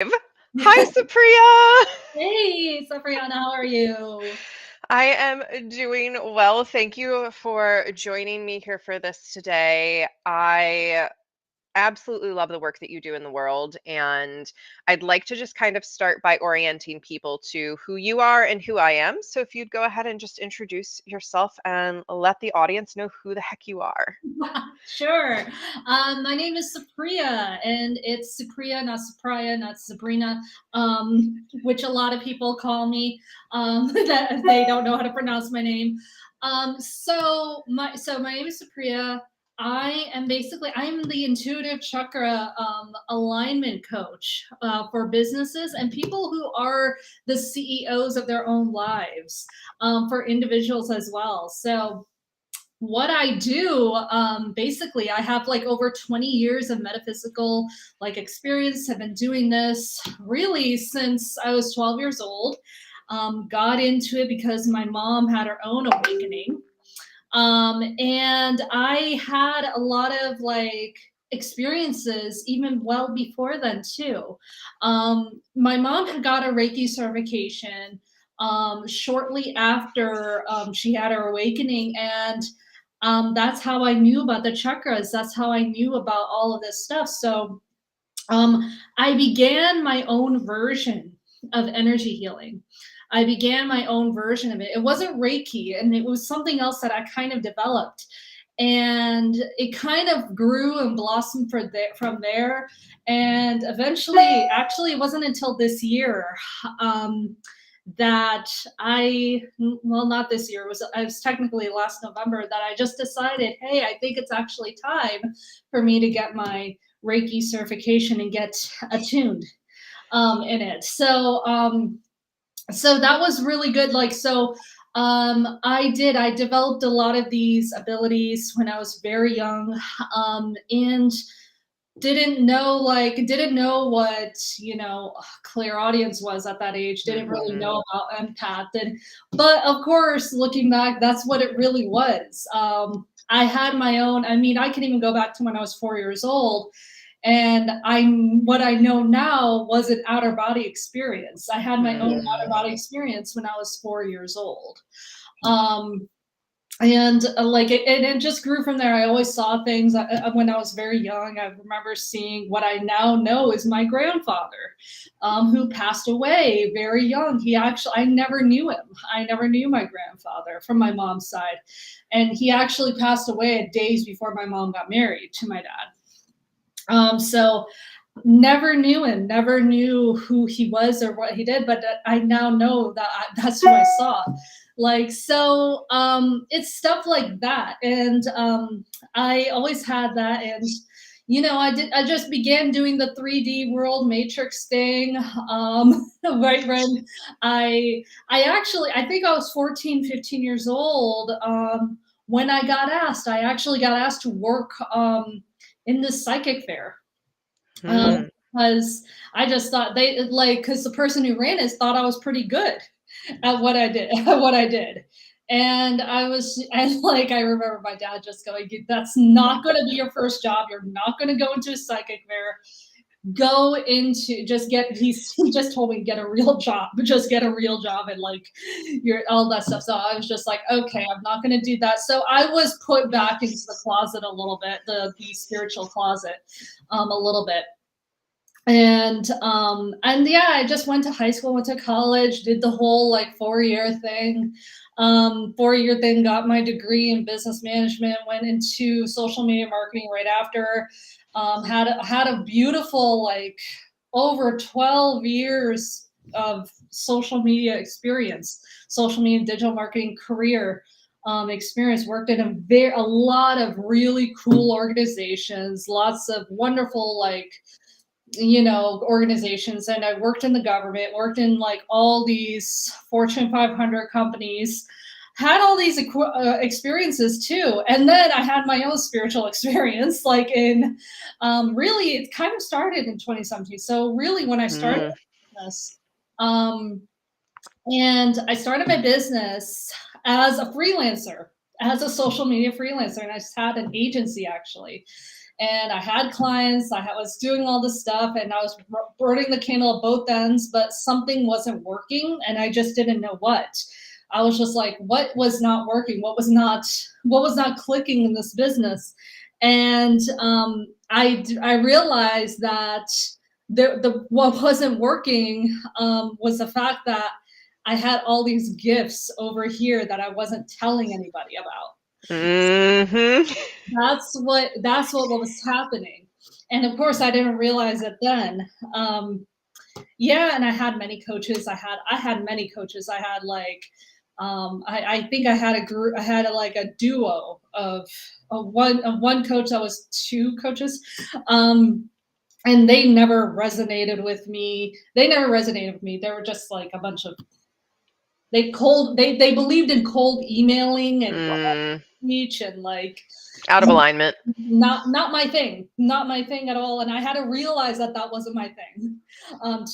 Hi, Supriya. Hey, Safrianna, how are you? I am doing well. Thank you for joining me here for this today. I absolutely love the work that you do in the world, and I'd like to just kind of start by orienting people to who you are and who I am. So if you'd go ahead and just introduce yourself and let the audience know who the heck you are. Sure. My name is Supriya, and it's Supriya, not Supriya, not Sabrina, which a lot of people call me that they don't know how to pronounce my name. So my name is Supriya. I'm the intuitive chakra alignment coach for businesses and people who are the CEOs of their own lives, for individuals as well. So what I do, basically, I have like over 20 years of metaphysical like experience. Have been doing this really since I was 12 years old. Got into it because my mom had her own awakening, and I had a lot of like experiences even well before then too. My mom had got a Reiki certification shortly after she had her awakening, and that's how I knew about the chakras. That's how I knew about all of this stuff. So I began my own version of energy healing. I began my own version of it. It wasn't Reiki, and it was something else that I kind of developed. And it kind of grew and blossomed from there. And eventually, actually, it wasn't until this year um, that well, not this year, it was technically last November that I just decided, hey, I think it's actually time for me to get my Reiki certification and get attuned in it. So that was really good. I developed a lot of these abilities when I was very young, and didn't know what clairaudience was at that age. Didn't really Hmm. know about empath, but of course, looking back, that's what it really was. I had my own. I mean, I can even go back to when I was 4 years old, and what I know now was an outer body experience. I had my own outer body experience when I was 4 years old. Um, and it just grew from there. I always saw things when I was very young. I remember seeing what I now know is my grandfather, who passed away very young. I never knew him. I never knew my grandfather from my mom's side, and he actually passed away days before my mom got married to my dad. So never knew him, never knew who he was or what he did, but I now know that that's who I saw. It's stuff like that, and I always had that, and I just began doing the 3D world matrix thing, right when I think I was 14, 15 years old, when I actually got asked to work in this psychic fair, um, Hmm. because I just thought because the person who ran it thought I was pretty good at what I did, at what I did. And I remember my dad just going, "That's not going to be your first job. You're not going to go into a psychic fair. Go into just get." He just told me, "Get a real job. Just get a real job and like your all that stuff." So I was just like, "Okay, I'm not going to do that." So I was put back into the closet a little bit, the spiritual closet, a little bit. And yeah, I just went to high school, went to college, did the whole like 4 year thing. 4 year thing, got my degree in business management, went into social media marketing right after. Had a beautiful like over 12 years of social media experience, social media digital marketing career. Experience, worked in a lot of really cool organizations, lots of wonderful organizations, and I worked in the government, worked in like all these Fortune 500 companies, had all these experiences too. And then I had my own spiritual experience, really, it kind of started in 2017. So really, when I started Hmm. this, um, and I started my business as a freelancer, as a social media freelancer, and I just had an agency actually. and I had clients. Was doing all this stuff, and I was burning the candle at both ends, but something wasn't working, and I just didn't know what. I was just like, what was not working? What was not clicking in this business? And I realized that what wasn't working was the fact that I had all these gifts over here that I wasn't telling anybody about. Mm-hmm. That's what was happening. And of course I didn't realize it then. Yeah, and I had many coaches. I had many coaches. I had like I think I had a group. I had like a duo of one coach that was two coaches. And they never resonated with me. They were just like a bunch of they believed in cold emailing and speech and like out of alignment. Not my thing. Not my thing at all. And I had to realize that that wasn't my thing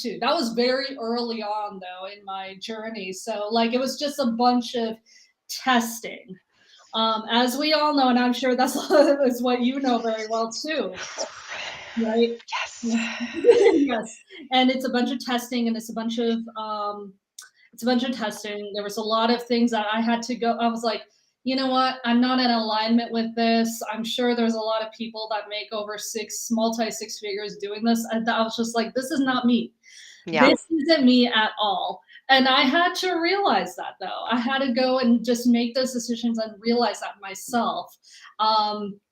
too. That was very early on though in my journey. So like it was just a bunch of testing. As we all know, and I'm sure that's is what you know very well too. Right? Yes. Yes. And it's a bunch of testing and it's a bunch of testing. There was a lot of things that I had to go. I was like, you know what? I'm not in alignment with this. I'm sure there's a lot of people that make over multi six figures doing this. And I was just like, this is not me. Yeah. This isn't me at all. And I had to realize that though. I had to go and just make those decisions and realize that myself.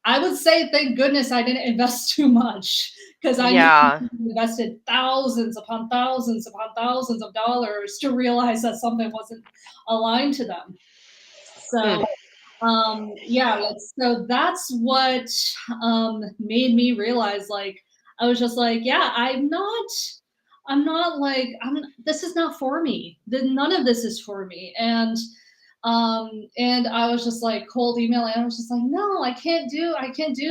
I would say, thank goodness I didn't invest too much because I invested thousands upon thousands upon thousands of dollars to realize that something wasn't aligned to them. So, so that's what made me realize, like, I was just like, yeah, this is not for me. None of this is for me. And I was just like cold emailing. I was just like, no, I can't do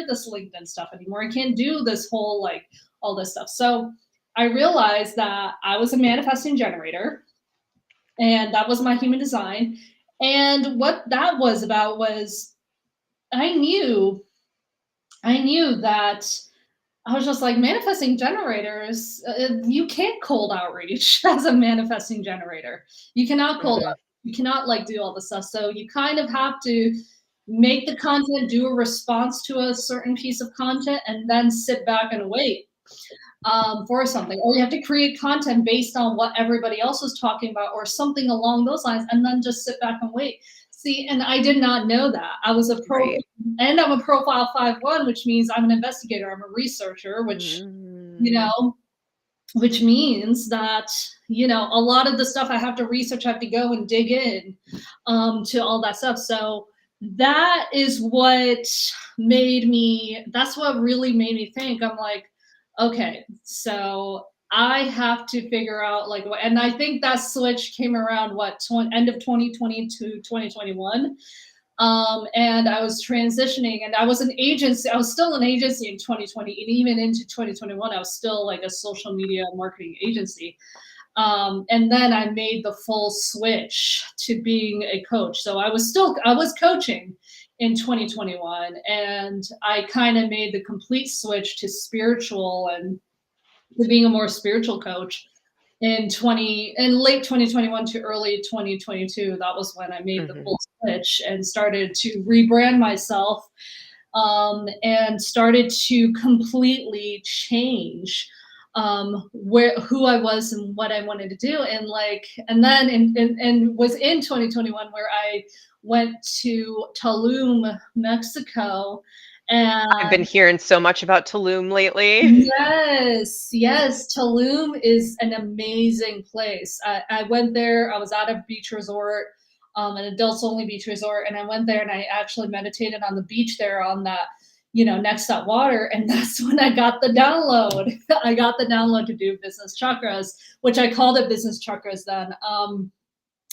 this LinkedIn stuff anymore. I can't do this whole, like, all this stuff. So I realized that I was a manifesting generator and that was my human design. And what that was about was I knew that I was just like, manifesting generators, you can't cold outreach as a manifesting generator. You cannot cold outreach. You cannot like do all this stuff. So you kind of have to make the content, do a response to a certain piece of content, and then sit back and wait for something. Or you have to create content based on what everybody else is talking about or something along those lines, and then just sit back and wait. See, and I did not know that. I was a pro, and I'm a profile 5-1, which means I'm an investigator. I'm a researcher, which, which means that, a lot of the stuff I have to research, I have to go and dig in to all that stuff. So that is what that's what really made me think. I'm like, okay, so I have to figure out like what, and I think that switch came around end of 2020 to 2021. And I was transitioning and I was an agency. I was still an agency in 2020 and even into 2021, I was still like a social media marketing agency. And then I made the full switch to being a coach. So I was coaching in 2021 and I kind of made the complete switch to spiritual and to being a more spiritual coach in late 2021 to early 2022. That was when I made the full switch and started to rebrand myself and started to completely change who I was and what I wanted to do. And then was in 2021 where I went to Tulum, Mexico. And I've been hearing so much about Tulum lately. Yes. Tulum is an amazing place. I went there. I was at a beach resort, an adults only beach resort. And I went there and I actually meditated on the beach there on that, next to that water. And that's when I got the download. I got the download to do business chakras, which I called it business chakras then.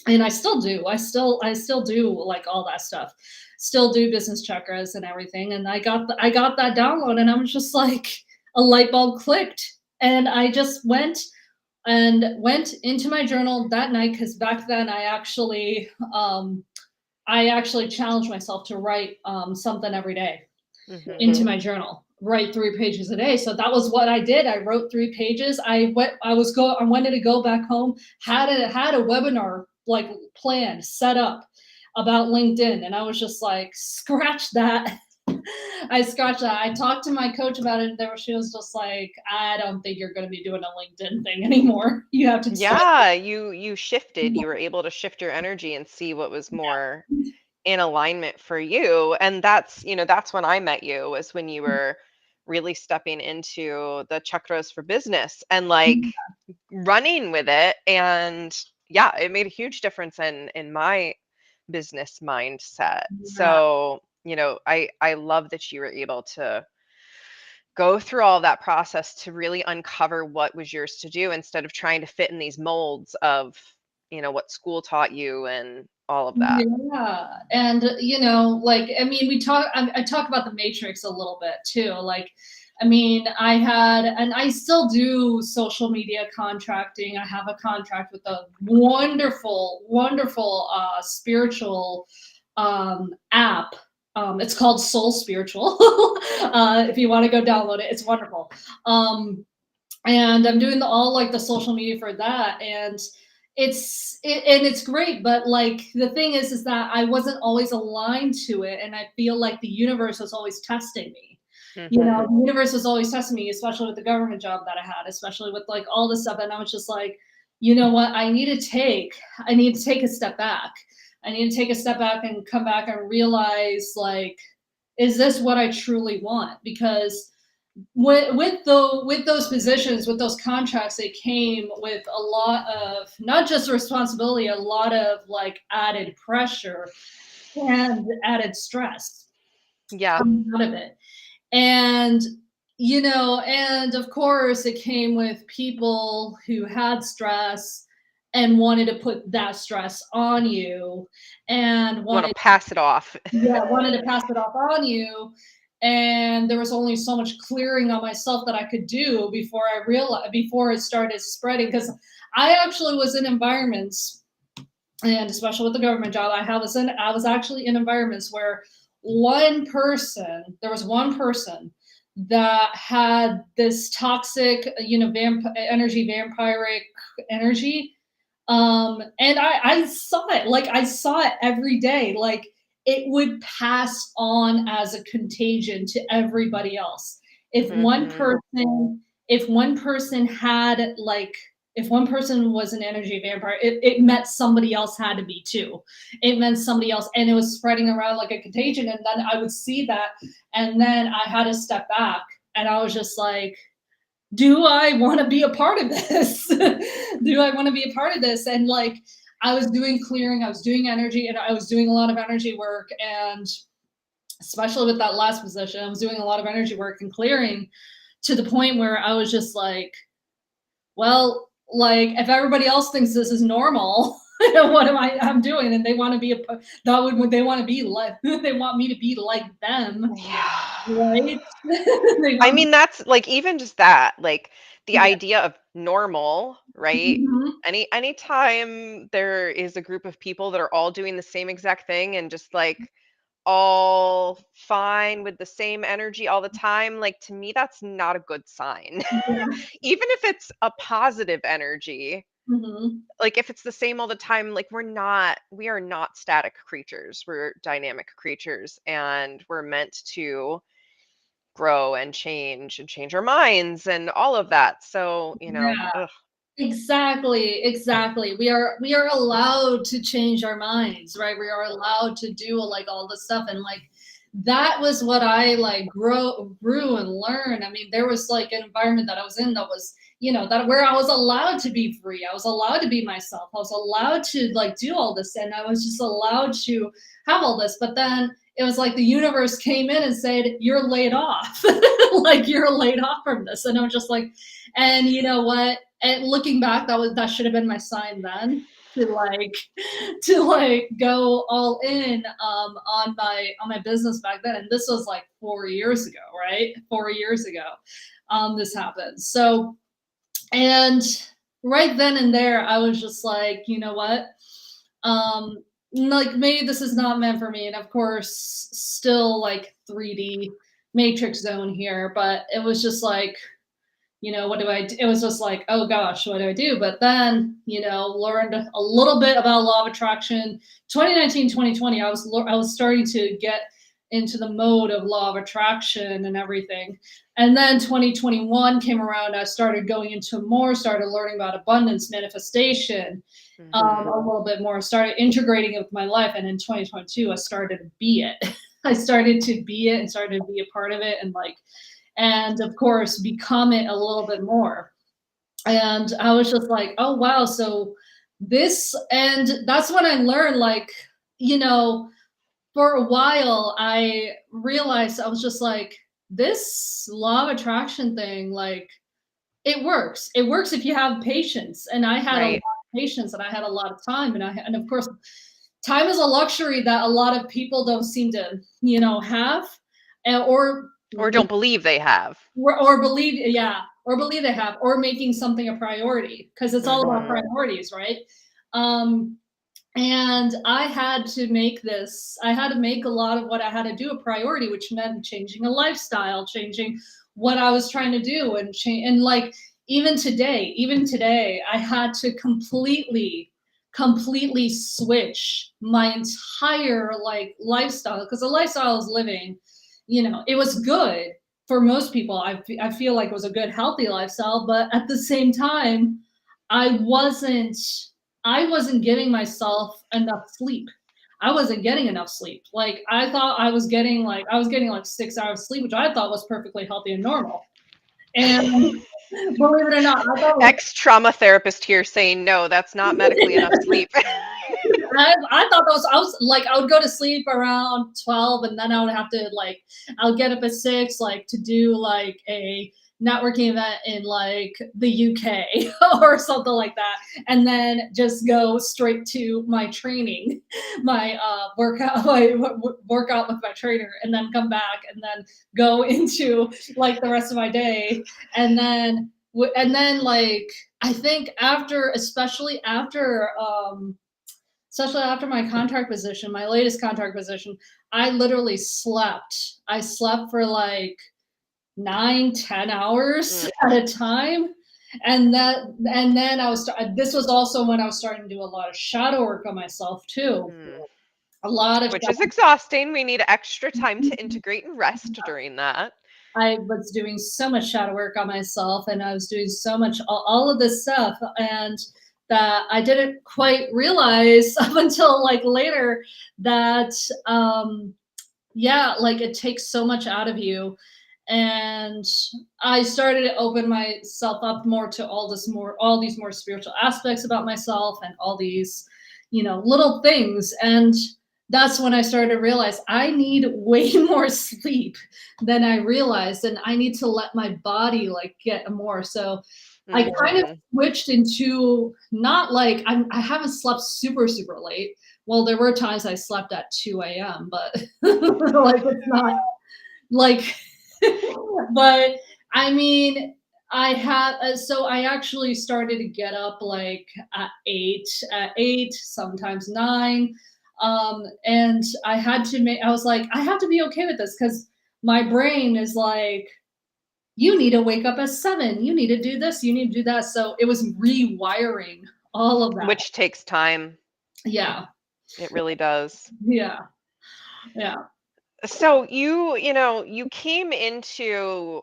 And I still do. I still do like all that stuff. Still do business chakras and everything. And I got that download, and I was just like, a light bulb clicked, and I just went into my journal that night because back then I actually challenged myself to write something every day into my journal. write 3 pages a day. So that was what I did. I wrote 3 pages. I wanted to go back home, had a webinar like planned, set up about LinkedIn. And I was just like, scratch that. I scratched that. I talked to my coach about it. There, she was just like, I don't think you're going to be doing a LinkedIn thing anymore. You have to start. Yeah, you shifted. You were able to shift your energy and see what was more in alignment for you. And that's, that's when I met you, was when you were really stepping into the chakras for business and like running with it. And yeah, it made a huge difference in my business mindset. Yeah. So, I love that you were able to go through all that process to really uncover what was yours to do instead of trying to fit in these molds of, what school taught you and all of that. Yeah, and, like, I mean, I talk about the matrix a little bit too, like, I mean, I had and I still do social media contracting. I have a contract with a wonderful, wonderful, spiritual, app. It's called Soul Spiritual. If you wanna go download it, it's wonderful. Um, and I'm doing all like the social media for that, and it's great. But like the thing is that I wasn't always aligned to it, and I feel like the universe was always testing me. Mhm. The universe was always testing me, especially with the government job that I had, especially with like all this stuff. And I was just like, you know what? I need to take a step back. I need to take a step back and come back and realize like, is this what I truly want? Because with those positions, with those contracts, they came with a lot of not just responsibility, a lot of like added pressure and added stress Yeah. coming out of it. And and of course it came with people who had stress and wanted to put that stress on you and Want to wanted pass it off. yeah, wanted to pass it off on you. And there was only so much clearing on myself that I could do before it started spreading. Because I actually was in environments, and especially with the government job, I was actually in environments where there was one person that had this toxic, energy, vampiric energy, and I saw it, like, I saw it every day, like, it would pass on as a contagion to everybody else. If one Mhm. person if one person had, like if one person was an energy vampire, it meant somebody else had to be too. It meant somebody else, and it was spreading around like a contagion, and then I would see that, and then I had to step back, and I was just like, do I want to be a part of this? Do I want to be a part of this? And like, I was doing clearing, I was doing energy, and I was doing a lot of energy work. And especially with that last position, I was doing a lot of energy work and clearing to the point where I was just like, well, like if everybody else thinks this is normal, what I'm doing? And they want to be that would they want to be like they want me to be like them, Yeah. right? They I want me, mean, that's like even just that, like the yeah. idea of normal, right? Mhm. Anytime there is a group of people that are all doing the same exact thing and just like all fine with the same energy all the time, like to me, that's not a good sign. Yeah. Even if it's a positive energy, Mhm. like if it's the same all the time, like we are not static creatures. We're dynamic creatures and we're meant to grow and change our minds and all of that. So, Yeah. ugh, Exactly, exactly. We are allowed to change our minds, right? We are allowed to do like all this stuff, and like that was what I like grew and learned. I mean, there was like an environment that I was in that was, that where I was allowed to be free. I was allowed to be myself. I was allowed to like do all this, and I was just allowed to have all this. But then it was like the universe came in and said, "You're laid off." Like you're laid off from this. And I'm just like, and you know what? And looking back, that should have been my sign then to like go all in on my business back then. And this was like 4 years ago, right? 4 years ago, this happened. So and right then and there, I was just like, you know what? Um, like maybe this is not meant for me. And of course, still like 3D. matrix zone here, but it was just like, what do I do? It was just like, oh gosh, what do I do? But then, learned a little bit about law of attraction. 2019, 2020, I was starting to get into the mode of law of attraction and everything. And then 2021 came around. I started going into more, started learning about abundance, manifestation, Mhm. a little bit more, started integrating it with my life. And in 2022, I started to be it. I started to be it and started to be a part of it. And of course become it a little bit more. And I was just like, oh wow, so and that's when I learned, like, you know, for a while I realized, I was just like, this law of attraction thing, like, it works. It works if you have patience. And I had a lot Right. of patience, and I had a lot of time, and of course time is a luxury that a lot of people don't seem to, have, or Or don't believe they have. or believe, yeah, or believe they have, or making something a priority, because it's all about Mhm. priorities, right? um and I had to make a lot of what I had to do a priority, which meant changing a lifestyle, changing what I was trying to do, and change. And like, even today I had to completely switch my entire like lifestyle, because the lifestyle I was living, it was good for most people. I feel like it was a good, healthy lifestyle, but at the same time, I wasn't I wasn't giving myself enough sleep. I wasn't getting enough sleep. Like, I was getting like 6 hours sleep, which I thought was perfectly healthy and normal. And believe it or not, Ex-trauma therapist here saying, "No, that's not medically enough sleep." I thought those, I was like, I would go to sleep around 12, and then I would have to like, I'll get up at 6, like, to do like a networking event in like the UK or something like that. And then just go straight to my training, my workout with my trainer, and then come back and then go into like the rest of my day. And then like, I think after, especially after my contract position, my latest contract position, I literally slept. I slept for like 9, 10 hours Mm, at a time. And then this was also when I was starting to do a lot of shadow work on myself too. mm. A lot of Which is exhausting. We need extra time to integrate and rest during that. I was doing so much shadow work on myself, and I was doing so much, all of this stuff, and that I didn't quite realize up until like later that, yeah, like, it takes so much out of you. And I started to open myself up more to all these more spiritual aspects about myself, and all these, little things. And that's when I started to realize I need way more sleep than I realized, and I need to let my body like get more. So I kind of Mhm. switched into, not like, I haven't slept super, super late. Well, there were times I slept at 2 a.m., but like, it's not like, but I mean, so I actually started to get up like at 8, sometimes 9. And I was like, I have to be okay with this, because my brain is like, you need to wake up at 7. You need to do this. You need to do that. So it was rewiring all of that. Which takes time. Yeah. It really does. Yeah. Yeah. So you came into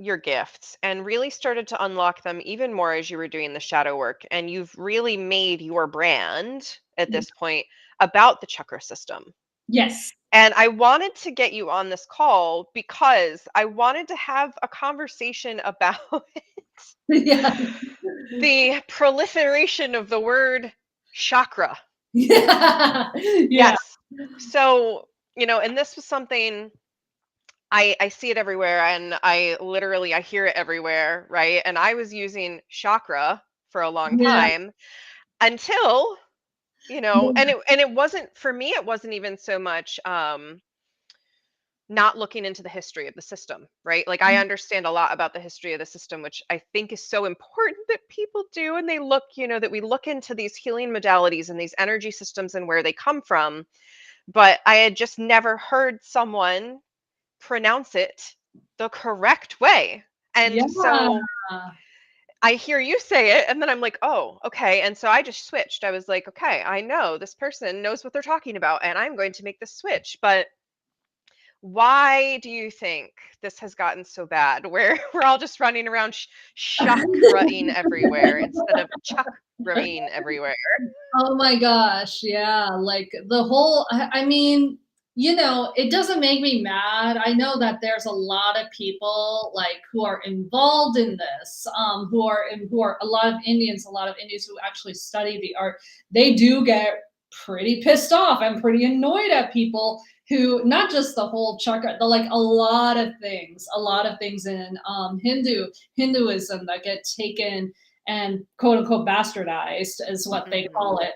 your gifts and really started to unlock them even more as you were doing the shadow work, and you've really made your brand at this point about the chakra system. Yes. And I wanted to get you on this call because I wanted to have a conversation about Yeah. the proliferation of the word chakra. Yeah. Yeah. Yes. So, and this was something I see it everywhere, and I hear it everywhere, right? And I was using chakra for a long Yeah. time until, and it wasn't for me, it wasn't even so much not looking into the history of the system, right? Like, I understand a lot about the history of the system, which I think is so important that people do, and they look, that we look into these healing modalities and these energy systems and where they come from. But I had just never heard someone pronounce it the correct way. Yeah. And so I hear you say it, and then I'm like, "Oh, okay." And so I just switched. I was like, "Okay, I know this person knows what they're talking about, and I'm going to make this switch." But why do you think this has gotten so bad where we're all just running around shuck-rahing everywhere instead of chuck-rahing everywhere? Oh my gosh, yeah, like, the whole I mean, it doesn't make me mad. I know that there's a lot of people, like, who are involved in this, who are a lot of Indians who actually study the art. They do get pretty pissed off and pretty annoyed at people who not just the whole chakra, the like a lot of things in, Hinduism that get taken and quote unquote bastardized is what they Mhm. call it,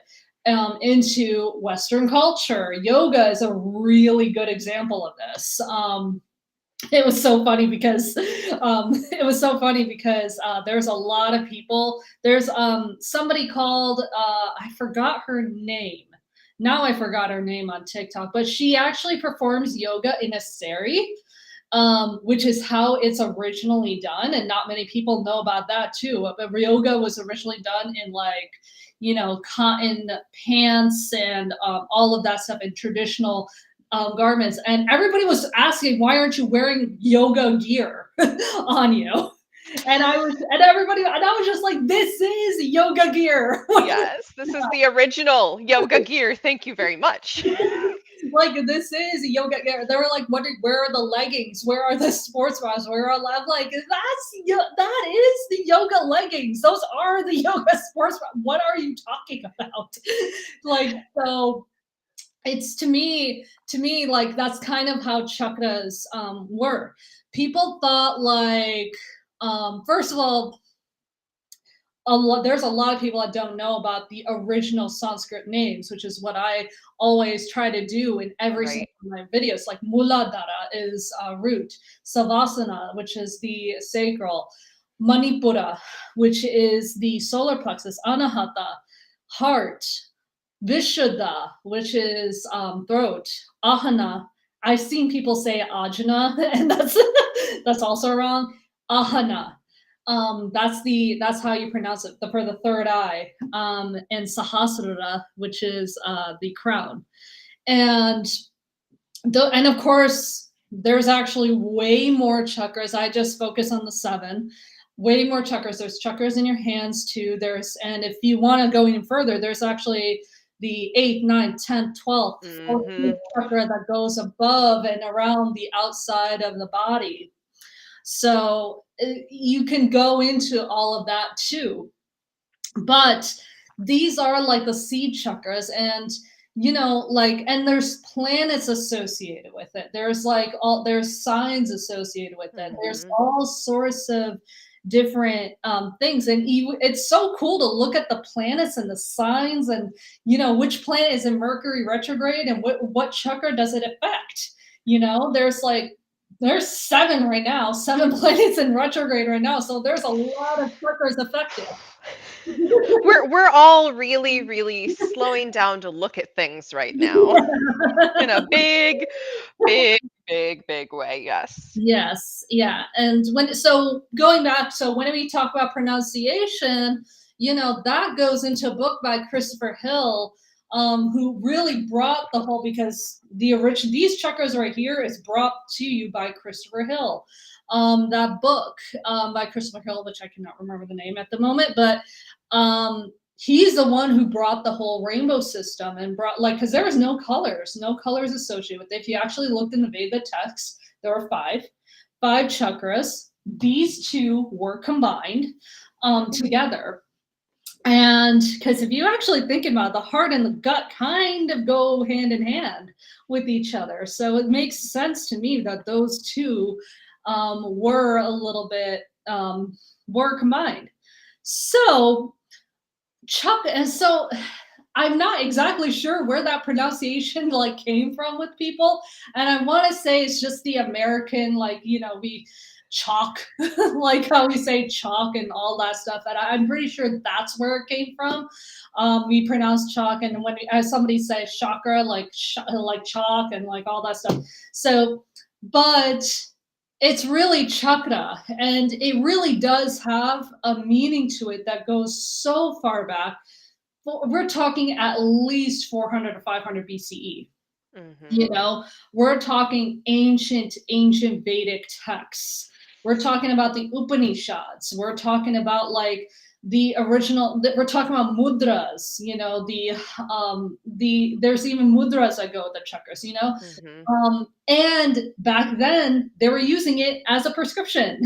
into Western culture. Yoga is a really good example of this. It was so funny because there's a lot of people. There's somebody called I forgot her name. Now I forgot her name on TikTok, but she actually performs yoga in a sari, which is how it's originally done, and not many people know about that too. But yoga was originally done in like, cotton pants and all of that stuff in traditional garments. And everybody was asking, why aren't you wearing yoga gear on you? And I was just like, this is yoga gear. Yes, this is the original yoga gear. Thank you very much. Like, this is yoga gear. They were like, where are the leggings? Where are the sports bras? Where are I'm like, that is the yoga leggings. Those are the yoga sports bras. What are you talking about? Like, so it's to me like that's kind of how chakras work. People thought like, first of all, there's a lot of people that don't know about the original Sanskrit names, which is what I always try to do in every single Right. one of my videos. Like Muladhara is root, Savasana, which is the sacral, Manipura, which is the solar plexus, Anahata, heart, Vishuddha, which is throat, Ahana. I've seen people say Ajna, and that's also wrong. Ahana. That's how you pronounce it for the third eye. And Sahasrara, which is the crown. And and of course, there's actually way more chakras. I just focus on the seven. Way more chakras. There's chakras in your hands too. And if you want to go even further, there's actually the 8th, 9th, 10th, 12th, 14th Mhm. chakra that goes above and around the outside of the body. So you can go into all of that too. But these are like the seed chakras, and like, and there's planets associated with it. There's signs associated with it. There's Mhm. all sorts of different things, and it's so cool to look at the planets and the signs, and which planet is in Mercury retrograde and what chakra does it affect. There's seven right now, seven planets in retrograde right now, so there's a lot of chakras affected. We're all really, really slowing down to look at things right now in a big, big, big, big way. Yes. Yes, yeah. And going back, so when we talk about pronunciation, that goes into a book by Christopher Hill, who really brought the whole, because these chakras right here is brought to you by Christopher Hill. That book by Christopher Hill, which I cannot remember the name at the moment, but he's the one who brought the whole rainbow system and brought, like, because there was no colors associated with it. If you actually looked in the Veda text, there were five chakras. These two were combined together. And because if you actually think about it, the heart and the gut kind of go hand in hand with each other. So it makes sense to me that those two were a little bit were combined. So and so I'm not exactly sure where that pronunciation like came from with people, and I want to say it's just the American, like, we chalk, like how we say chalk and all that stuff. And I'm pretty sure that's where it came from. We pronounce chalk, and as somebody says chakra, like like chalk and like all that stuff. So but it's really chakra, and it really does have a meaning to it that goes so far back. We're talking at least 400 to 500 BCE. Mhm. You know, we're talking ancient Vedic texts. We're talking about the Upanishads. We're talking about like the original. We're talking about mudras. You know, the there's even mudras that go with the chakras. You know, Mhm. and back then they were using it as a prescription.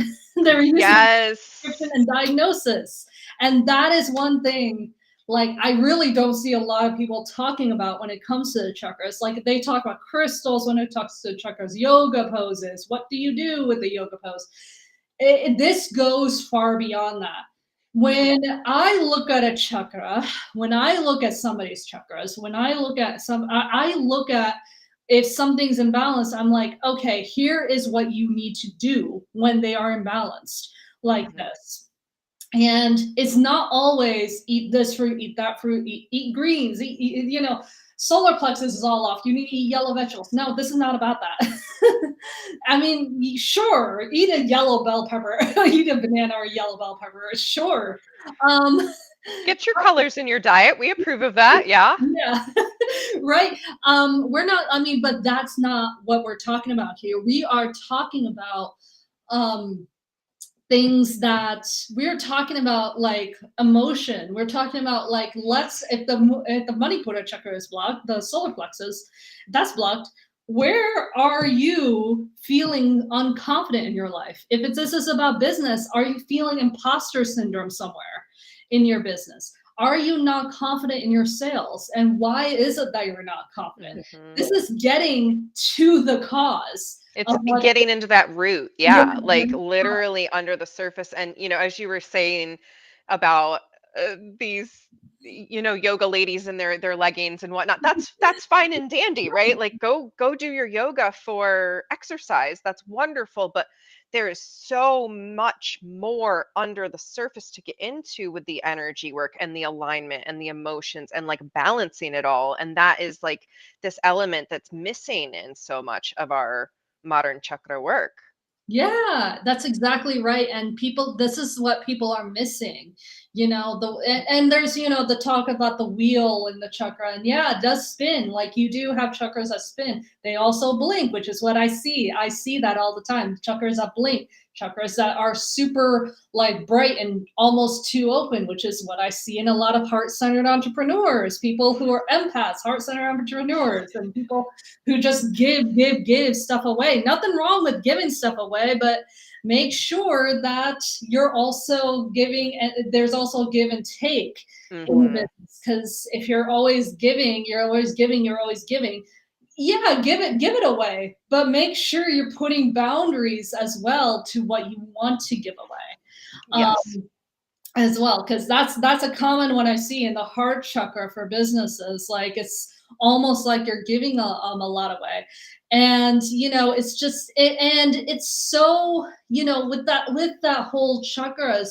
They were using it as a prescription Yes. and diagnosis, and that is one thing like I really don't see a lot of people talking about when it comes to the chakras. Like they talk about crystals when it talks to chakras, yoga poses. What do you do with the yoga pose? This goes far beyond that. When I look at a chakra, when I look at somebody's chakras, when I look at I look at if something's imbalanced, I'm like, okay, here is what you need to do when they are imbalanced, like Mhm. this. And it's not always eat this fruit, eat that fruit, eat greens, you know, solar plexus is all off. You need to eat yellow vegetables. No, this is not about that. I mean, sure, eat a yellow bell pepper, eat a banana or a yellow bell pepper, sure. Um, Get your colors in your diet. We approve of that. Yeah. yeah, right. We're not, I mean, but that's not what we're talking about here. We are talking about um things that we're talking about like emotion. We're talking about like let's if the manipura chakra is blocked, the solar plexus that's blocked, where are you feeling unconfident in your life? If it's this is about business, are you feeling imposter syndrome somewhere in your business? Are you not confident in your sales, and why is it that you're not confident? Mhm. This is getting to the cause It's of what getting into that root, yeah, yeah, like, literally under the surface, and, as you were saying about, these, yoga ladies and their leggings and whatnot, that's fine and dandy, right? Like, go do your yoga for exercise, that's wonderful, but there is so much more under the surface to get into with the energy work and the alignment and the emotions and, like, balancing it all, and that is, like, this element that's missing in so much of our modern chakra work. yeah, that's exactly right. And people, this is what people are missing, you know. And there's the talk about the wheel and the chakra, and yeah, it does spin. Like you do have chakras that spin. They also blink, which is what I see. I see that all the time. Chakras that blink, chakras that are super like bright and almost too open, which is what I see in a lot of heart-centered entrepreneurs, people who are empaths, heart-centered entrepreneurs, and people who just give stuff away. Nothing wrong with giving stuff away, but make sure that you're also giving, and there's also give and take in the Mhm. business. Because if you're always giving, you're always giving, you're always giving. Yeah, give it away, but make sure you're putting boundaries as well to what you want to give away. Yes. As well, because that's a common one I see in the heart chakra for businesses. Like it's almost like you're giving a lot away, and it's just and it's so with that whole chakras.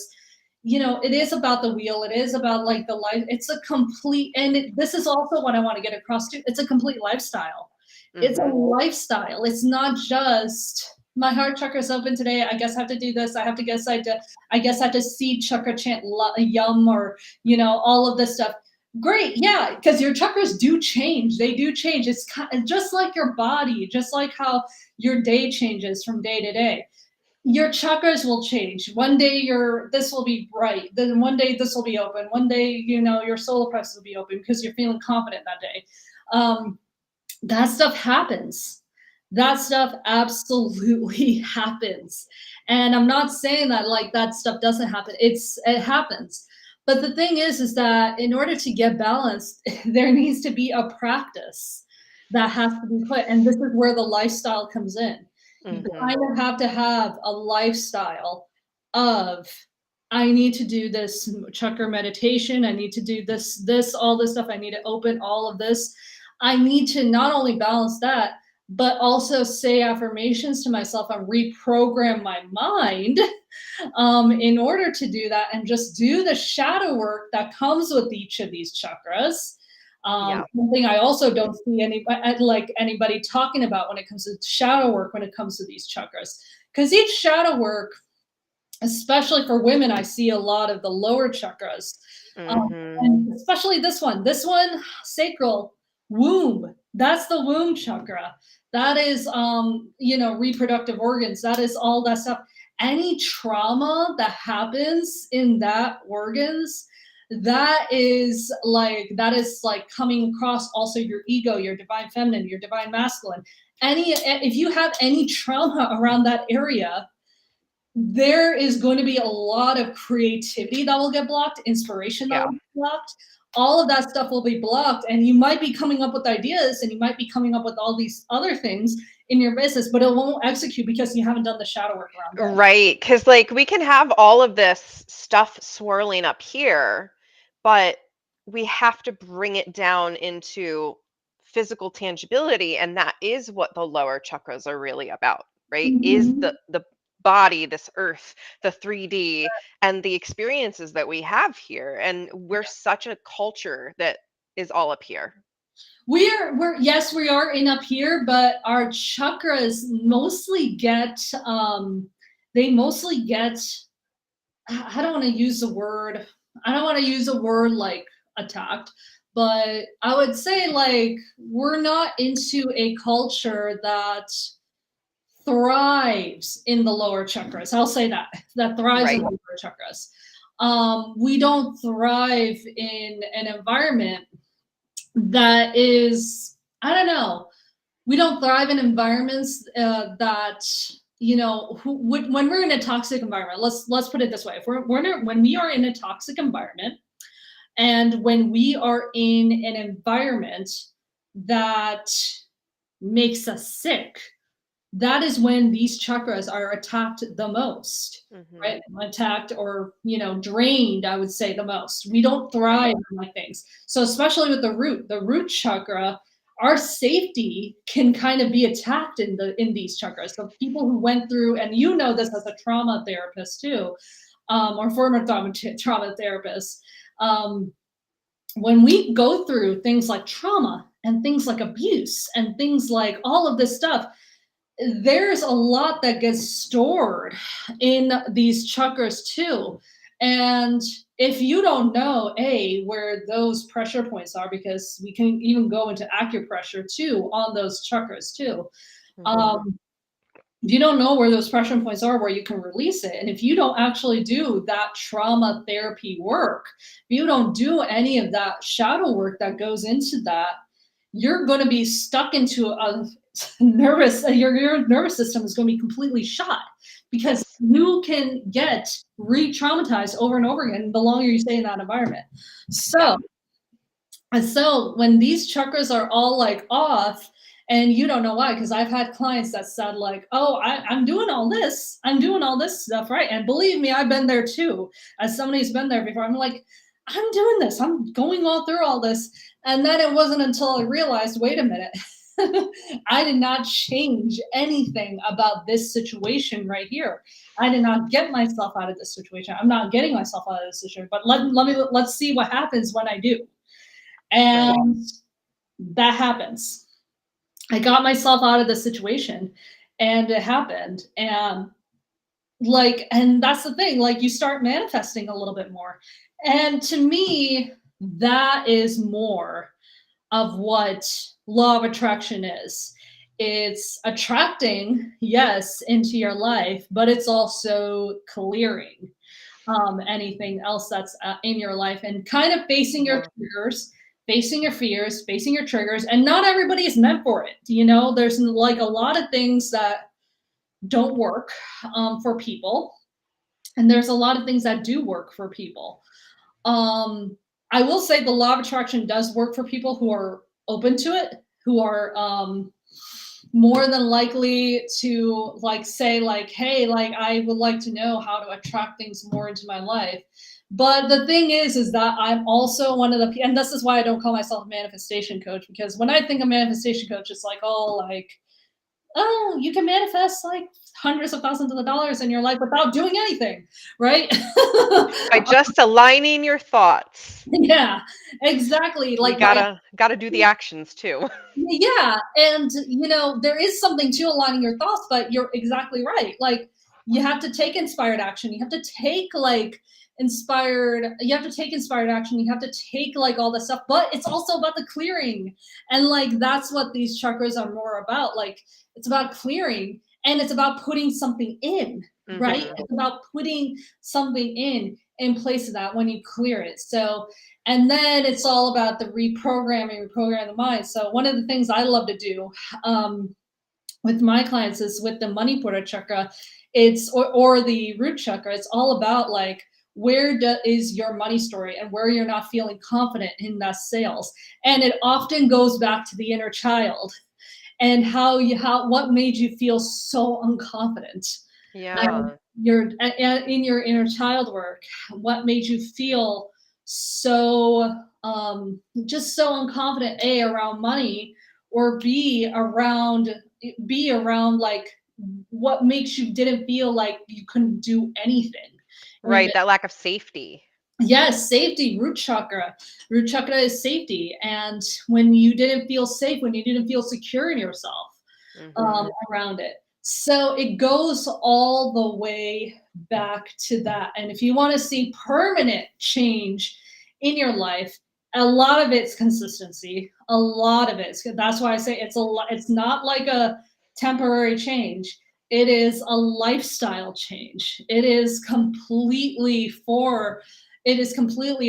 It is about the wheel. It is about like the life. It's a complete, and this is also what I want to get across to. It's a complete lifestyle. It's a Mhm. lifestyle. It's not just my heart chakra is open today. I guess I have to do this. I guess I have to see chakra chant yum or all of this stuff. Great, yeah, because your chakras do change. They do change. It's just like your body, just like how your day changes from day to day. Your chakras will change. One day this will be bright. Then one day this will be open. One day your solar plexus will be open because you're feeling confident that day. Um, that stuff happens. That stuff absolutely happens. And I'm not saying that like that stuff doesn't happen. It happens. But the thing is that in order to get balanced, there needs to be a practice that has to be put. And this is where the lifestyle comes in. You Mhm. kind of have to have a lifestyle of I need to do this chakra meditation. I need to do all this stuff. I need to open all of this. I need to not only balance that, but also say affirmations to myself and reprogram my mind in order to do that and just do the shadow work that comes with each of these chakras. Yeah. Something I also don't see anybody talking about when it comes to shadow work, when it comes to these chakras. Because each shadow work, especially for women, I see a lot of the lower chakras. Mhm. And especially this one, sacral, womb. That's the womb chakra. That is, reproductive organs. That is all that stuff. Any trauma that happens in that organs, that is like coming across also your ego, your divine feminine, your divine masculine. If you have any trauma around that area, there is going to be a lot of creativity that will get blocked, inspiration that Yeah. will be blocked. All of that stuff will be blocked, and you might be coming up with ideas and you might be coming up with all these other things in your business, but it won't execute because you haven't done the shadow work around it. Right, because like we can have all of this stuff swirling up here, but we have to bring it down into physical tangibility, and that is what the lower chakras are really about, right? Is Mhm. the body, this earth, the 3D, and the experiences that we have here. And we're such a culture that is all up here. We are in up here, but our chakras mostly get they mostly get I don't want to use the word, I don't want to use a word like attacked, but I would say like we're not into a culture that thrives in the lower chakras. I'll say that thrives in Right. the lower chakras. We don't thrive in an environment that is, I don't know, we don't thrive in environments that when we're in a toxic environment. Let's put it this way: if when we are in a toxic environment, and when we are in an environment that makes us sick, that is when these chakras are attacked the most, right? Hmm. Attacked or, drained, I would say the most. We don't Right. thrive on like things. So especially with the root chakra, our safety can kind of be attacked in these chakras. So people who went through, and you know this as a trauma therapist too, or former trauma therapist, um, when we go through things like trauma and things like abuse and things like all of this stuff, there's a lot that gets stored in these chakras too. And if you don't know where those pressure points are, because we can even go into acupressure too on those chakras too. Hmm. um, if you don't know where those pressure points are where you can release it, and if you don't actually do that trauma therapy work, if you don't do any of that shadow work that goes into that, you're going to be stuck into a your nervous system is going to be completely shot, because Yes. you can get re-traumatized over and over again the longer you stay in that environment. Yeah. So when these chakras are all like off, and you don't know why, because I've had clients that said like, oh, I'm doing all this, I'm doing all this stuff, right? And believe me, I've been there too. As somebody who's been there before, I'm like, I'm doing this, I'm going all through all this. And then it wasn't until I realized, wait a minute, I did not change anything about this situation right here. I did not get myself out of this situation. I'm not getting myself out of this situation. But let's see what happens when I do. Right. And that happens. I got myself out of the situation, and it happened. And that's the thing, like you start manifesting a little bit more. And to me, that is more of what law of attraction is. It's attracting, yes, into your life, but it's also clearing anything else that's in your life, and kind of facing your Mhm. triggers, facing your fears, facing your triggers. And not everybody is meant for it. There's like a lot of things that don't work for people, and there's a lot of things that do work for people. I will say the law of attraction does work for people who are open to it, who are more than likely to like say like, hey, like I would like to know how to attract things more into my life. But the thing is that I'm also one of the, and this is why I don't call myself a manifestation coach, because when I think of manifestation coach, it's like, oh, like oh, you can manifest like hundreds of thousands of dollars in your life without doing anything, right? By just aligning your thoughts. Yeah, exactly. You Like by gotta do the actions too. yeah, and there is something to aligning your thoughts, but you're exactly right. Like you have to take inspired action. You have to take like inspired action. You have to take like all this stuff, but it's also about the clearing. And like that's what these chakras are more about. Like it's about clearing and it's about putting something in, right? Mhm. It's about putting something in place of that when you clear it. So and then it's all about the reprogramming the mind. So one of the things I love to do with my clients is with the Manipura chakra, or the root chakra. It's all about like is your money story and where you're not feeling confident in that sales. And it often goes back to the inner child and how what made you feel so unconfident. And Yeah. in your inner child work, what made you feel so just so unconfident, A, around money, or B around like what makes you didn't feel like you couldn't do anything. Right, that lack of safety. Yes, safety, root chakra. Root chakra is safety. And when you didn't feel safe, when you didn't feel secure in yourself, Mhm. around it. So it goes all the way back to that. And if you want to see permanent change in your life, a lot of it's consistency. A lot of it. That's why I say it's a lot. It's not like a temporary change. It is a lifestyle change. It is completely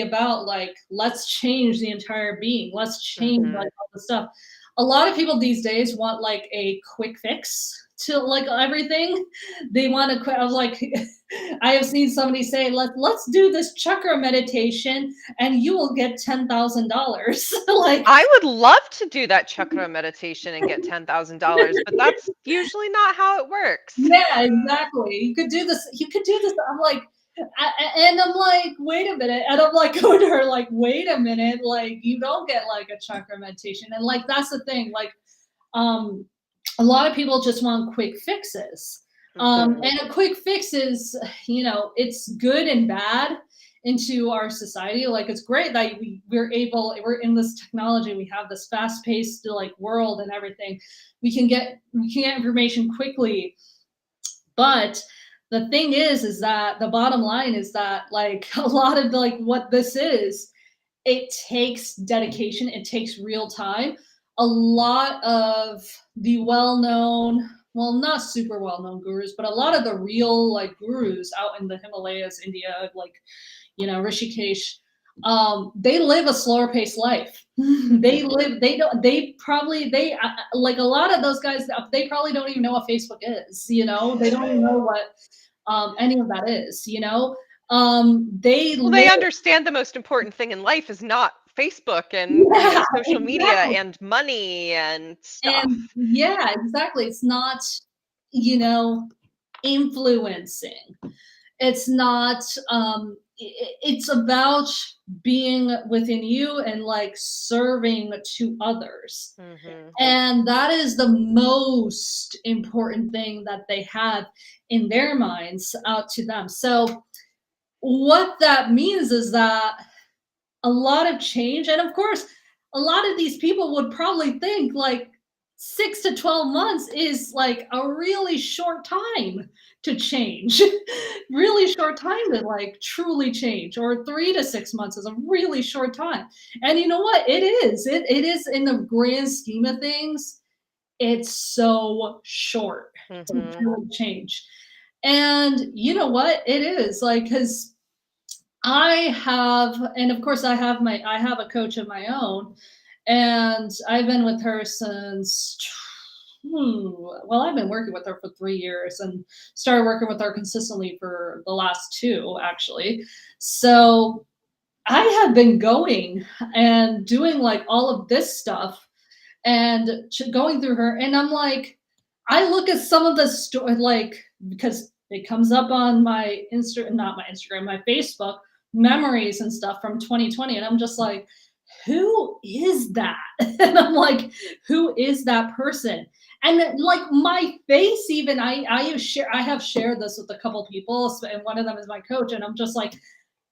about like, let's change the entire being. Let's change like Mhm. all the stuff. A lot of people these days want like a quick fix to like everything. They want to quit. I was like, I have seen somebody say, let's do this chakra meditation and you will get $10,000. Like, I would love to do that chakra meditation and get $10,000, but that's usually not how it works. yeah, exactly. You could do this. You could do this. I'm like, and I'm like, wait a minute. And I'm like going to her, like, wait a minute. Like, you don't get like a chakra meditation. And like, that's the thing. Like, um, a lot of people just want quick fixes. Mhm. And a quick fix is, it's good and bad into our society. Like it's great that we're in this technology, we have this fast-paced like world and everything. We can get information quickly, but the thing is that the bottom line is that like a lot of like what this is, it takes dedication, it takes real time. A lot of the well-known, well, not super well-known gurus, but a lot of the real like gurus out in the Himalayas, India, like Rishikesh, they live a slower paced life. Mhm. They don't, they probably, like a lot of those guys, they probably don't even know what Facebook is, they don't even know what any of that is, they Well, they live, understand the most important thing in life is not Facebook and, yeah, social media exactly. and money and And stuff. yeah, exactly. It's not, you know, influencing. It's not, it's about being within you and like serving to others. Mhm. And that is the most important thing that they have in their minds out to them. So, what that means is that a lot of change, and of course a lot of these people would probably think like 6 to 12 months is like a really short time to change. Really short time to like truly change, or 3 to 6 months is a really short time. And you know what, it is in the grand scheme of things, it's so short to Mhm. really change. And you know what, it is like, because and of course, I have a coach of my own, and I've been with her since, well, I've been working with her for 3 years and started working with her consistently for the last two, actually. So I have been going and doing like all of this stuff and going through her, and I'm like, I look at some of the story, like, because it comes up on my not my Instagram, my Facebook memories and stuff from 2020, and I'm just like, who is that? And I'm like, who is that person? And like my face, even I have shared this with a couple people, and one of them is my coach, and I'm just like,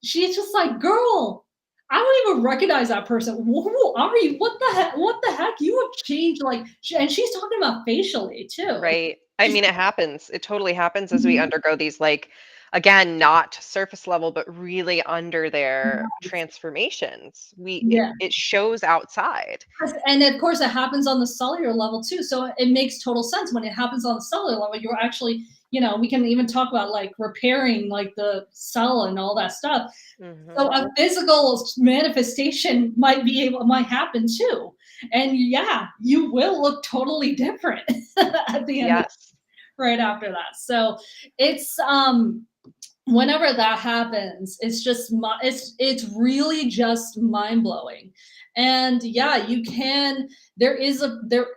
she's just like, girl, I don't even recognize that person. Who are you? What the heck? What the heck? You have changed. Like, and she's talking about facially too. Right. I She's mean, it happens. It totally happens as we Mhm. undergo these, like, again, not surface level, but really under there Right. transformations. Yeah. It shows outside. Yes, and of course, it happens on the cellular level too. So it makes total sense when it happens on the cellular level. You're actually, we can even talk about like repairing like the cell and all that stuff. So Mhm. a physical manifestation might happen too. And yeah, you will look totally different at the end of Yes. right after that. So it's whenever that happens, it's just it's really just mind blowing. And yeah, you can. There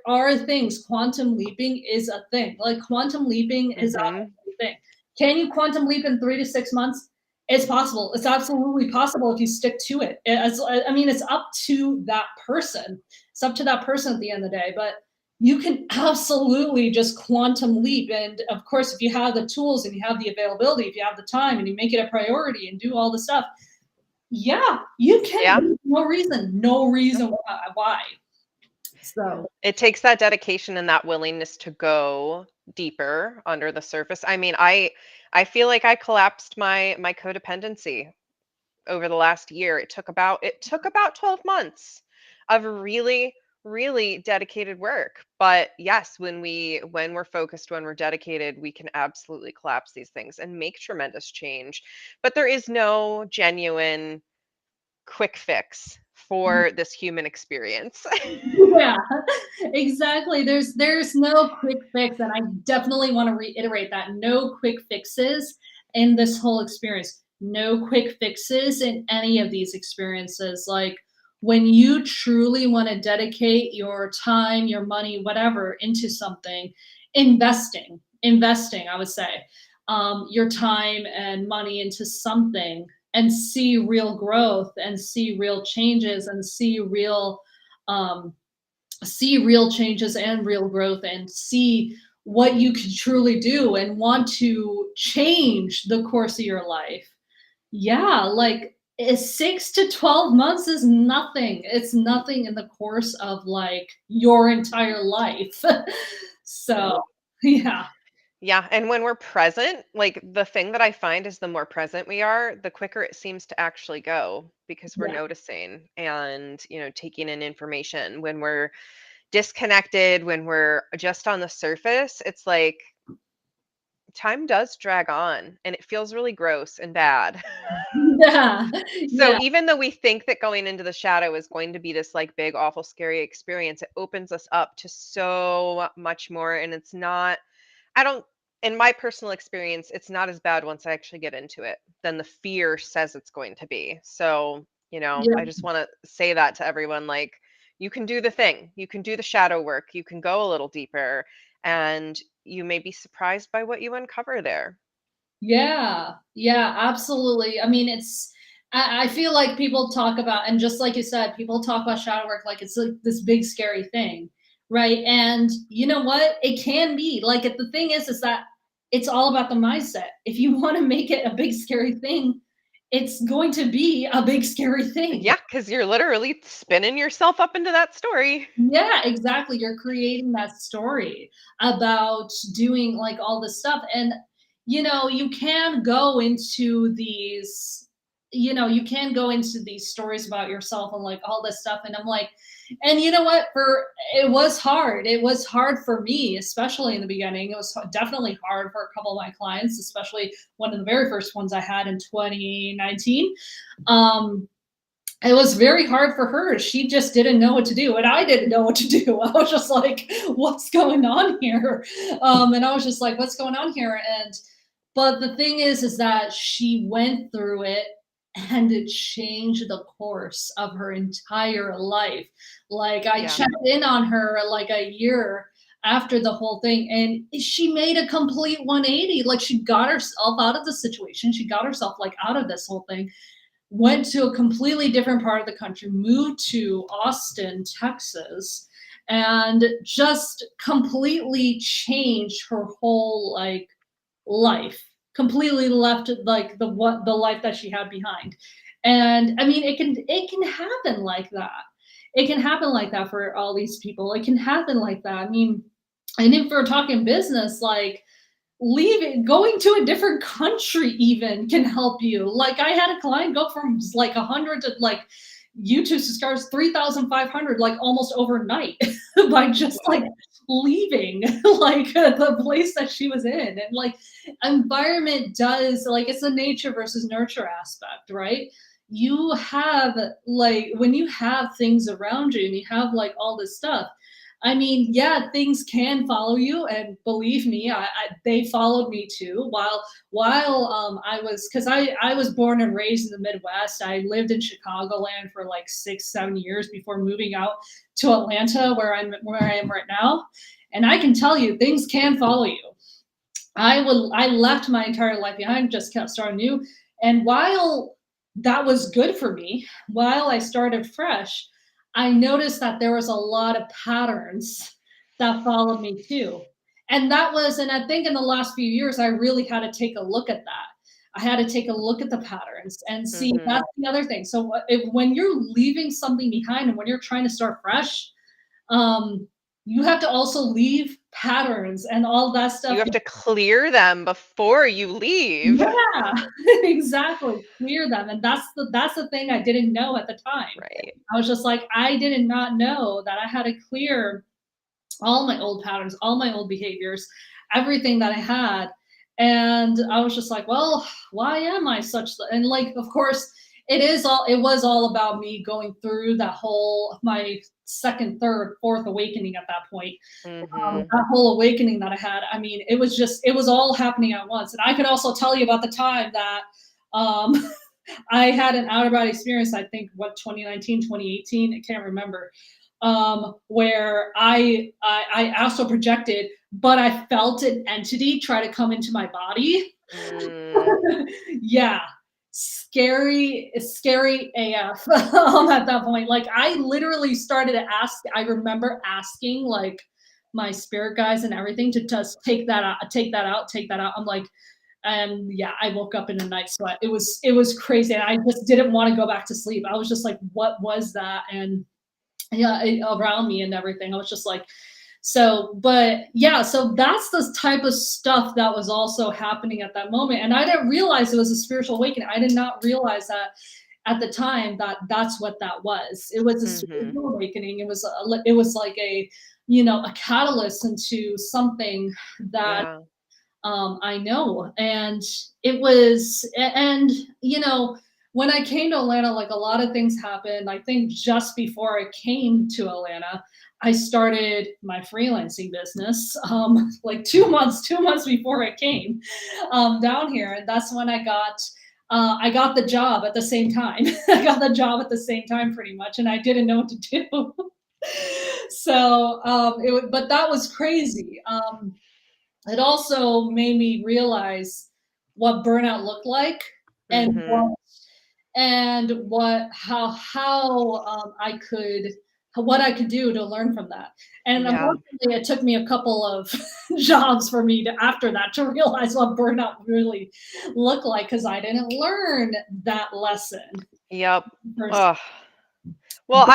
are things. Quantum leaping is a thing. Like quantum leaping is Mhm. absolutely a thing. Can you quantum leap in 3 to 6 months? It's possible. It's absolutely possible if you stick to it. I mean, it's up to that person. It's up to that person at the end of the day. But you can absolutely just quantum leap. And of course, if you have the tools and you have the availability, if you have the time and you make it a priority and do all the stuff, yeah, you can. Yeah. There's no reason why. So, It takes that dedication and that willingness to go deeper under the surface. I mean, I feel like I collapsed my codependency over the last year. It took about 12 months of really dedicated work. But yes, when we're focused, when we're dedicated, we can absolutely collapse these things and make tremendous change. But there is no genuine quick fix for this human experience. yeah, exactly. There's no quick fix, and I definitely want to reiterate that no quick fixes in this whole experience. No quick fixes in any of these experiences. Like when you truly want to dedicate your time, your money, whatever into something, investing, I would say, your time and money into something and see real growth and see real changes and um, see real changes and real growth and see what you can truly do and want to change the course of your life. Yeah, like 6 to 12 months is nothing. It's nothing in the course of like your entire life. So, Right. yeah. Yeah, and when we're present, like the thing that I find is the more present we are, the quicker it seems to actually go because we're Yeah. noticing and, taking in information. When we're disconnected, when we're just on the surface, it's like time does drag on and it feels really gross and bad. Yeah. So Yeah. even though we think that going into the shadow is going to be this like big, awful, scary experience, it opens us up to so much more. And it's not, I don't, in my personal experience, it's not as bad once I actually get into it than the fear says it's going to be. So, I Yeah. just want to say that to everyone, like, you can do the thing, you can do the shadow work, you can go a little deeper, and you may be surprised by what you uncover there. Yeah, yeah, absolutely. I mean, I feel like people talk about, and just like you said, people talk about shadow work like it's like this big scary thing, right? And you know what? It can be. Like, the thing is that it's all about the mindset. If you want to make it a big scary thing, it's going to be a big scary thing. Yeah, because you're literally spinning yourself up into that story. Yeah, exactly. You're creating that story about doing like all this stuff. And, you can go into these stories about yourself and like all this stuff. And I'm like, and you know what? It was hard. It was hard for me, especially in the beginning. It was definitely hard for a couple of my clients, especially one of the very first ones I had in 2019. Um, it was very hard for her. She just didn't know what to do, and I didn't know what to do. I was just like, "What's going on here?" And I was just like, "What's going on here?" And but the thing is that she went through it, and it changed the course of her entire life. Like I Yeah. checked in on her like a year after the whole thing, and she made a complete 180. Like she got herself out of the situation. She got herself like out of this whole thing, went to a completely different part of the country, moved to Austin, Texas, and just completely changed her whole like life. Completely left like the life that she had behind. And I mean, it can happen like that. It can happen like that for all these people. It can happen like that. I mean, and if we're talking business, like leaving going to a different country even can help you. Like I had a client go from like 100 to like YouTube subscribers 3,500 like almost overnight by just like Wow. leaving like the place that she was in. And like environment does like it's a nature versus nurture aspect, right? You have like when you have things around you and you have like all this stuff, I mean, yeah, things can follow you, and believe me, they followed me too. While I was, because I was born and raised in the Midwest. I lived in Chicagoland for like 6 7 years before moving out to Atlanta, where I am right now. And I can tell you, things can follow you. I left my entire life behind, just kept starting new. And while that was good for me, while I started fresh, I noticed that there was a lot of patterns that followed me too. And I think in the last few years, I really had to take a look at that. I had to take a look at the patterns and see Mhm. that's the other thing. So when you're leaving something behind and when you're trying to start fresh, um, you have to also leave patterns and all that You stuff. have to clear them before you leave. Yeah, exactly. Clear them. And that's the thing I didn't know at the time. Right. I was just like, I did not know that I had to clear all my old patterns, all my old behaviors, everything that I had. And I was just like, well, why am I and like, of course, it was all about me going through that whole my second, third, fourth awakening at that point. Mhm. That whole awakening that I had, I mean, it was all happening at once. And I could also tell you about the time that um, I had an out of body experience, I think, what, 2019, 2018, I can't remember, where I astral projected, but I felt an entity try to come into my body. Mm. Yeah, scary AF at that point. Like I literally started to ask. I remember asking like my spirit guides and everything to just take that out, take that out, take that out. I'm like, and yeah, I woke up in a night sweat. It was crazy. And I just didn't want to go back to sleep. I was just like, what was that? And yeah, around me and everything. I was just like, so, but yeah, so that's the type of stuff that was also happening at that moment. And I didn't realize it was a spiritual awakening. I did not realize that at the time that that's what that was. It was a Mhm. spiritual awakening. It was like a, a catalyst into something that Yeah. I know. And it was, and when I came to Atlanta, like a lot of things happened. I think just before I came to Atlanta, I started my freelancing business, like 2 months before I came down here, and that's when I got the job at the same time. I got the job at the same time, pretty much, and I didn't know what to do. So, but that was crazy. It also made me realize what burnout looked like and Mhm. what I could do to learn from that. And Yeah. unfortunately, it took me a couple of jobs for me to after that to realize what burnout really looked like because I didn't learn that lesson Yep. first. Ugh. Well,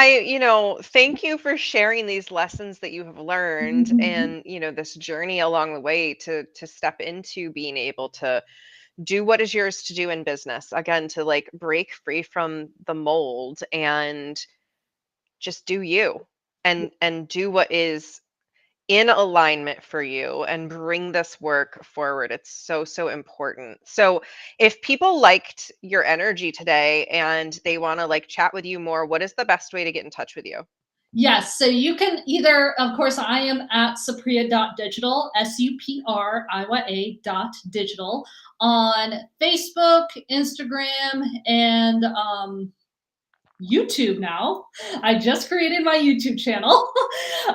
thank you for sharing these lessons that you have learned Mhm. and, this journey along the way to step into being able to do what is yours to do in business. Again, to like break free from the mold and just do you and do what is in alignment for you and bring this work forward. It's so, so important. So, if people liked your energy today and they want to like chat with you more, what is the best way to get in touch with you? Yes, so you can either, of course, I am at Supriya.digital, SUPRIYA.digital on Facebook, Instagram, and YouTube now. I just created my YouTube channel.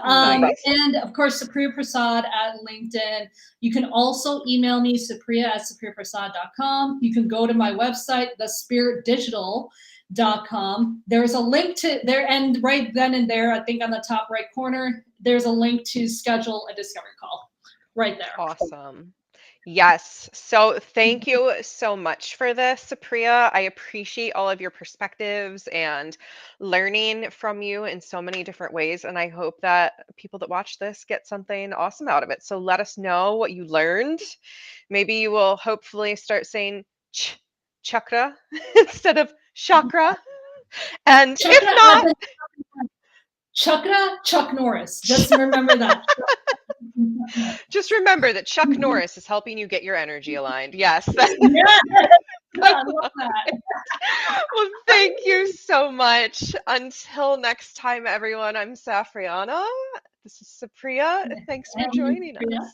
Nice. And of course, Supriya Prasad at LinkedIn. You can also email me, supriya@supriyaprasad.com. You can go to my website, thespiritdigital.com. There's a link to there, and right then and there, I think on the top right corner, there's a link to schedule a discovery call right there. Awesome. Yes. So thank you so much for this, Supriya. I appreciate all of your perspectives and learning from you in so many different ways. And I hope that people that watch this get something awesome out of it. So let us know what you learned. Maybe you will hopefully start saying chakra instead of chakra. And if Chakra, not, Chakra, Chuck Norris. Just remember that. just remember that Chuck Norris is helping you get your energy aligned. Yes. Yeah, I I love love that. it. Well, thank you so much. Until next time, everyone, I'm Safrianna. This is Supriya. Thanks for And joining Priya. us.